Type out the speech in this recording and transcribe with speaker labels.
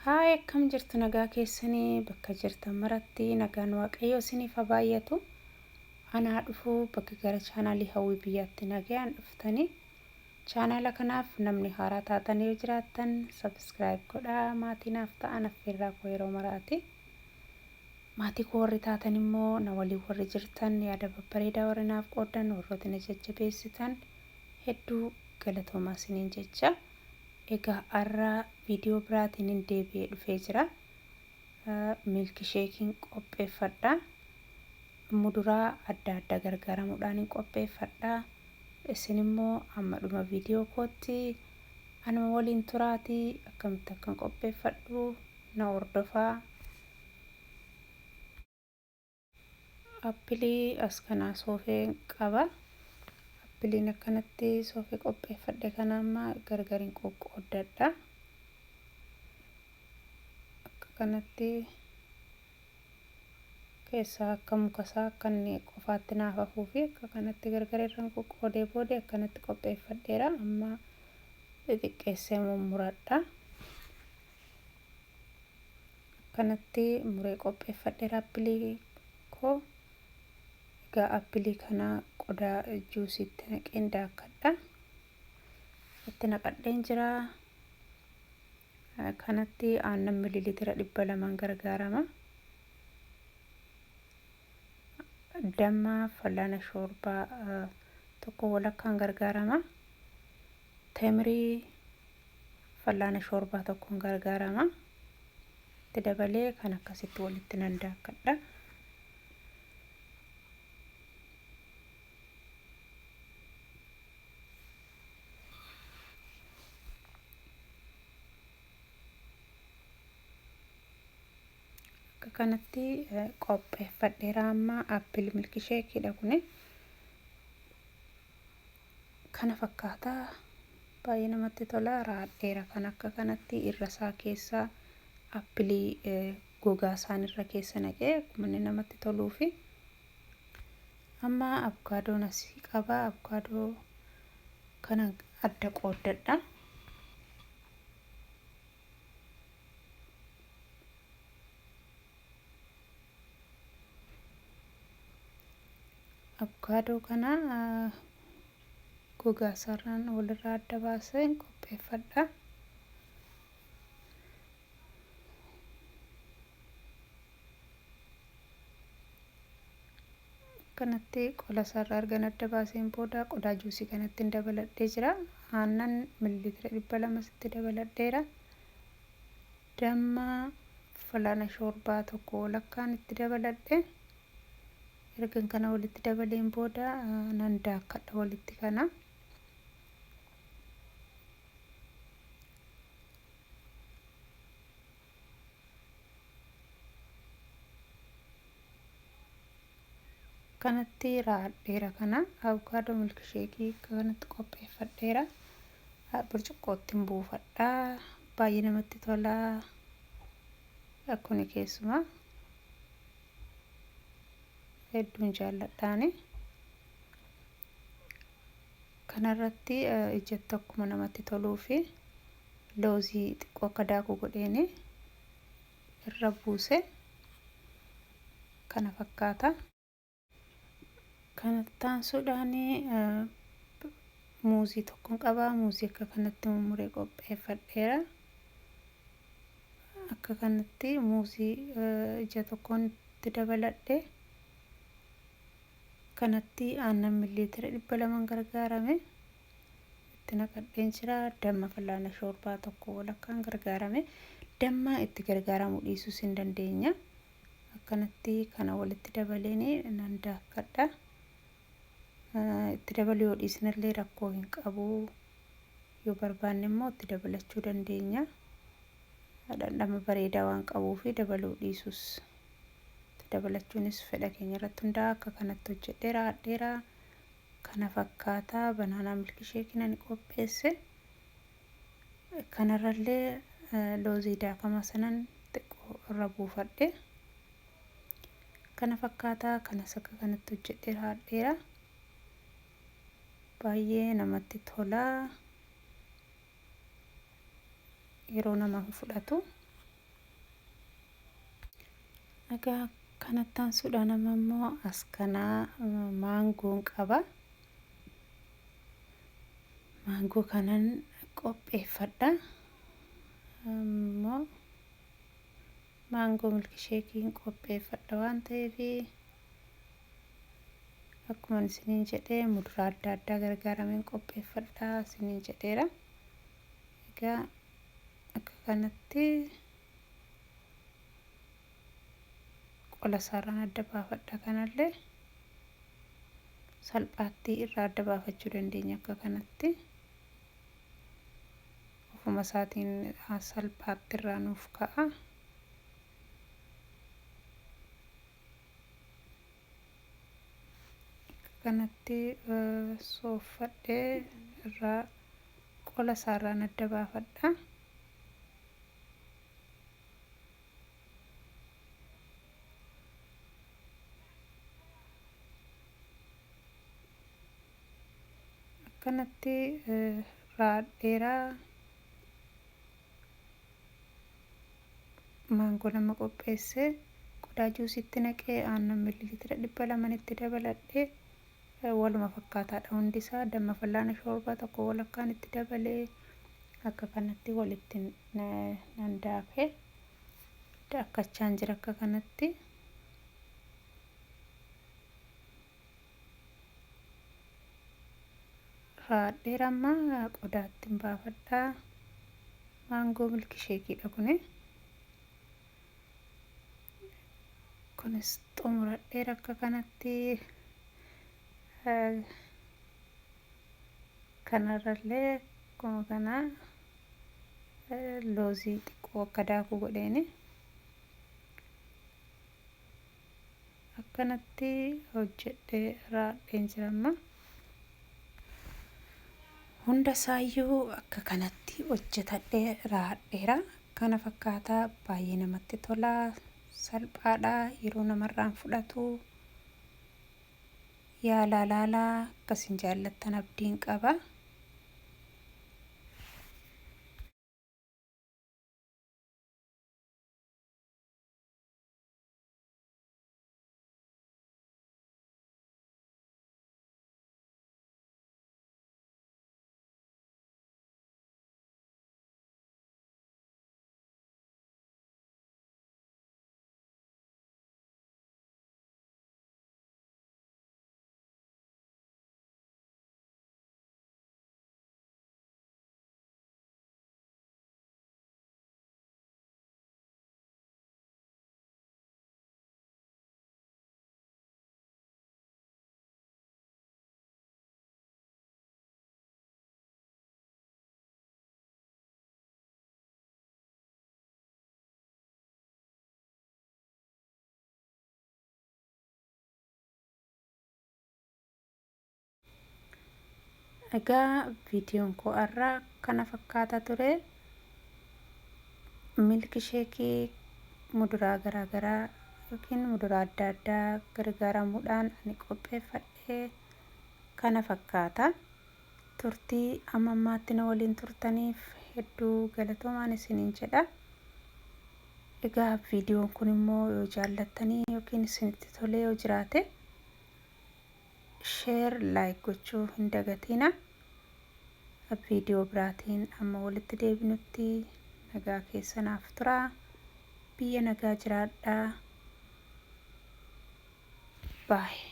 Speaker 1: Haay akkam jirtu nagaa keessanii bakka jirtan maratti nagaan waaqayyoo isiniif haa baay'atu. Anaa dhufuu bakka gara chaanaalii hawwii biyyaatti nagaan dhuftanii chaanaala kanaaf namni haaraa taatanii yoo jiraattan subscribe godhaa maatiinaaf ta'an affeerraa koo yeroo maraati. Maatii koo warri taatan immoo na waliin warri jirtan yaada babbareedaa warri naaf qoodan warroota na jajjabeessitan hedduu galatoomaa isiniin jecha. Egaa har'a viidiyoo biraatiin hin deebi'ee dhufee jira. Milkshakein qopheeffadha. Muduraa adda addaa gargaaramuudhaan qopheeffadha. Isin immoo amma dhuma viidiyoo kootti anuma waliin turaatii akkamitti akkan qopheeffadhu na hordofaa. Appilii as kanaa soofee qaba. Appiliin akkanatti soofee qopheeffadhe kana amma gargariin qoqqoodadha. Akka kanatti keessaa akka mukasaa akka inni qofaatti naaf hafuu fi akka kanatti gargareerraan qoqqoodee boodee akkanatti qopheeffadheera. Amma xixiqqeessee mummuradha. Akkanatti muree qopheeffadheera appilii koo. Egaa appilii kana qodaa juusiitti naqeen daakkadha. Itti naqadheen jira. Kanatti aannan mililiitira 200 gargaarama. Damma fal'aana shoorbaa tokko walakkaan gargaarama. Teemirii fal'aana shoorbaa tokkoon gargaarama. Itti dabalee kan akkasitti walitti nan daakkadha. Kanatti qopheeffadheera amma appilii milkshakeedha kuni. Kana fakkaata baay'ee namatti tola. Raadheera kan akka kanatti irra isaa keessaa appilii gogaa isaan irra keessa naqee akkuma inni namatti toluu fi amma avokaadoon asii qaba. Avokaadoo kana adda qooddadha. Avokaadoo kana gogaa isaarraan walirraa adda baasee qopheeffadha. Kanatti qola isaarraa argan adda baaseen booda qodaa juusii kanatti dabaladhee jira. Aannan mililiitira 200 dabaladheera. Damma fal'aana shoorbaa tokko walakkaan itti dabaladhe. Ergan kana walitti dabaleen booda nan daakkadha walitti kana. Kanatti raadheera kana avokaadoo milkshakii kanatti qopheeffadheera. Burcuqqootti buufadha. Baay'ee namatti tola. Akkuni keessumaa hedduun jaalladhaani. Kanarratti ijatti akkuma namatti toluu fi loozii xiqqoo akka daakuu godheeni irra buuse kana fakkaata. Kanatti aansuudhaan muuzii tokkoon qaba. Muuzii akka kanatti mummuree qopheeffadheera. Akka kanatti muuzii ija tokkoon itti dabaladhe. Kanatti aannan mililiitira 200 gargaarame itti naqadheen jira. Damma fal'aana shoorbaa tokko walakkaan gargaarame. Damma itti gargaaramuu dhiisuus hin dandeenya. Akkanatti kana walitti dabaleen nan daakkadha. Itti dabaluu yoo dhiisnellee rakkoo hin qabu. Yoo barbaanne immoo itti dabalachuu dandeenya. Dhandhama bareedaa waan qabuuf dabaluu dhiisuus dabalachuunis fedha keenya irratti hundaa'a. Akka kanatti hojjedhee raadheera. Kana fakkaata banaanaa milkshakein ani qopheesse. Kanarrallee loozii daakamaa sanan xiqqoo irra buufadhe. Kana fakkaata kanas akka kanatti hojjedhee raadheera. Baay'ee namatti tola. Yeroo nama fudhatu Egaa kanatti aansuudhaan ammoo as kanaa maangoon qaba. Maangoo kanan qopheeffadha. Ammoo maangoo milksheekiin qopheeffadha waan ta'eef akkuma isiniin jedhee muduraa adda addaa gargaarameen qopheeffadha isiniin jedheera. Egaa akka kanatti qola isaarraan adda baafadha. Kanallee salphaatti irraa adda baafachuu dandeenya akka kanatti. Ofuma isaatiin salphaatti irraa nuuf ka'a. Kanatti soofadhee irraa qola isaarraan adda baafadha. Kanatti raadheeraa maangoo nama qopheesse qodaa juusitti naqee aannan mililiitira 200 itti dabaladhee waluma fakkaataadha hundi isaa. Damma fallaana shorbaa tokko walakkaan itti dabalee akka kanatti walitti nan daakee daakkachaan jira akka kanatti. Raadheerammaa qodaatti baafadha. Maangoo milksheekiidha kuni. Kunis xumuradheera akka kanatti. Kanarrallee akkuma kana loozii xiqqoo akka daakuu godheeni akkanatti hojjedhee raadheen jiramma. Hunda isaayyuu akka kanatti hojjetadhee raadheera. Kana fakkaataa baay'ee namatti tola. Salphaadha, yeroo namarraan fudhatu. Yaalaalaalaa akkasiin jaallattan abdiin qaba. Egaa viidiyoon koo irraa kana fakkaata ture. Milksheekii muduraa garaagaraa yookiin muduraa adda addaa gargaaramuudhaan ani qopheeffadhee kana fakkaata. Turtii amma ammaatti na waliin turtaniif hedduu galatoomaa isiniin jedha. Egaa viidiyoon kun immoo yoo jaallattanii yookiin isinitti tolee yoo jiraate share like gochuu hin dagatina. Viidiyoo biraatiin amma walitti deebinutti nagaa keessanaaf tura. Biyya nagaa jiraadhaa. Bye.